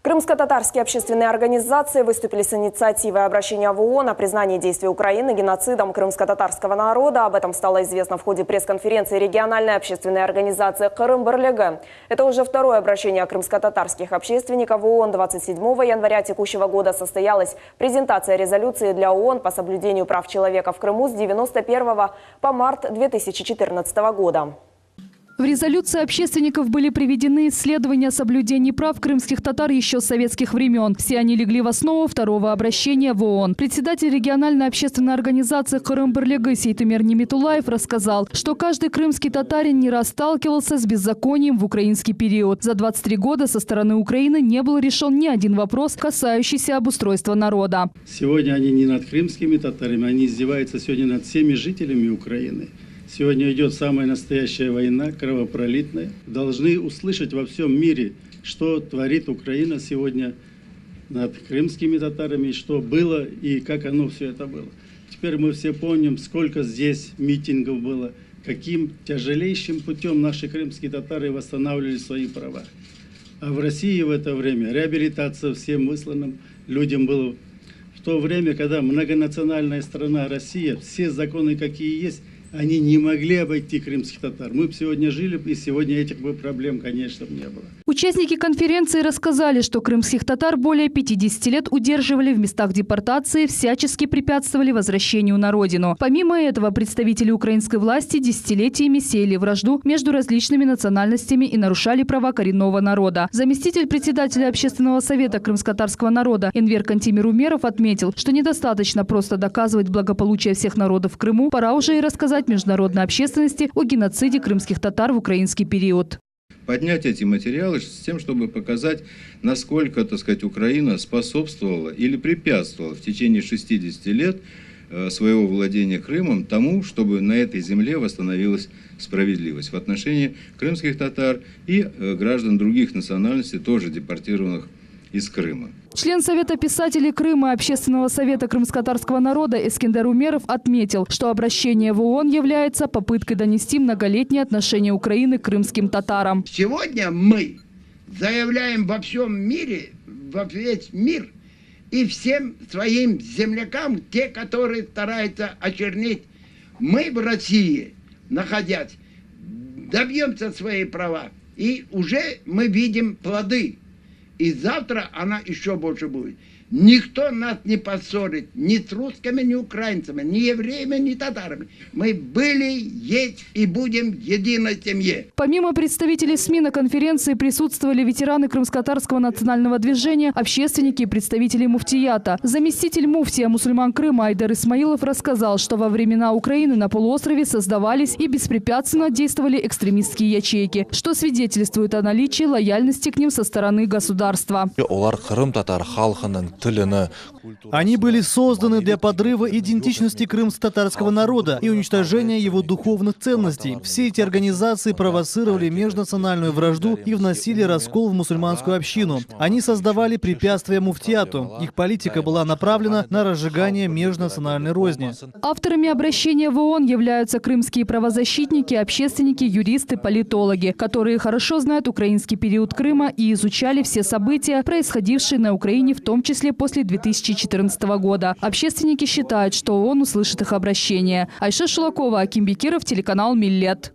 Крымско-татарские общественные организации выступили с инициативой обращения в ООН о признании действий Украины геноцидом крымско-татарского народа. Об этом стало известно в ходе пресс-конференции региональной общественной организации «Крым-Барлеге». Это уже второе обращение крымско-татарских общественников в ООН. 27 января текущего года состоялась презентация резолюции для ООН по соблюдению прав человека в Крыму с 91 по март 2014 года. В резолюции общественников были приведены исследования соблюдений прав крымских татар еще с советских времен. Все они легли в основу второго обращения в ООН. Председатель региональной общественной организации «Крым-Барлеге» Сейтумер Немитулаев рассказал, что каждый крымский татарин не раз сталкивался с беззаконием в украинский период. За 23 года со стороны Украины не был решен ни один вопрос, касающийся обустройства народа. Сегодня они не над крымскими татарами, они издеваются сегодня над всеми жителями Украины. Сегодня идет самая настоящая война, кровопролитная. Должны услышать во всем мире, что творит Украина сегодня над крымскими татарами, что было и как оно все это было. Теперь мы все помним, сколько здесь митингов было, каким тяжелейшим путем наши крымские татары восстанавливали свои права. А в России в это время реабилитация всем высланным людям была. В то время, когда многонациональная страна Россия, все законы, какие есть, они не могли обойти крымских татар. Мы бы сегодня жили, и сегодня этих бы проблем, конечно, не было. Участники конференции рассказали, что крымских татар более 50 лет удерживали в местах депортации, всячески препятствовали возвращению на родину. Помимо этого, представители украинской власти десятилетиями сеяли вражду между различными национальностями и нарушали права коренного народа. Заместитель председателя общественного совета крымско-татарского народа Энвер Кантимир Умеров отметил, что недостаточно просто доказывать благополучие всех народов в Крыму, пора уже и рассказать международной общественности о геноциде крымских татар в украинский период. Поднять эти материалы с тем, чтобы показать, насколько, так сказать, Украина способствовала или препятствовала в течение 60 лет своего владения Крымом тому, чтобы на этой земле восстановилась справедливость в отношении крымских татар и граждан других национальностей, тоже депортированных из Крыма. Член Совета писателей Крыма и Общественного совета крымско-татарского народа Эскендер Умеров отметил, что обращение в ООН является попыткой донести многолетние отношения Украины к крымским татарам. Сегодня мы заявляем во всем мире, во весь мир и всем своим землякам, те, которые стараются очернить, мы в России, находясь, добьемся свои права. И уже мы видим плоды. И завтра она еще больше будет. Никто нас не поссорит ни с русскими, ни украинцами, ни евреями, ни татарами. Мы были, есть и будем в единой семье. Помимо представителей СМИ на конференции присутствовали ветераны крымско-татарского национального движения, общественники и представители муфтията. Заместитель муфтия мусульман Крыма Айдар Исмаилов рассказал, что во времена Украины на полуострове создавались и беспрепятственно действовали экстремистские ячейки, что свидетельствует о наличии лояльности к ним со стороны государства. Они были созданы для подрыва идентичности крымско-татарского народа и уничтожения его духовных ценностей. Все эти организации провоцировали межнациональную вражду и вносили раскол в мусульманскую общину. Они создавали препятствия муфтияту. Их политика была направлена на разжигание межнациональной розни. Авторами обращения в ООН являются крымские правозащитники, общественники, юристы, политологи, которые хорошо знают украинский период Крыма и изучали все события, происходившие на Украине, в том числе после 2014 года. Общественники считают, что ООН услышит их обращение. Айша Шулакова, Аким Бекиров, телеканал «Миллет».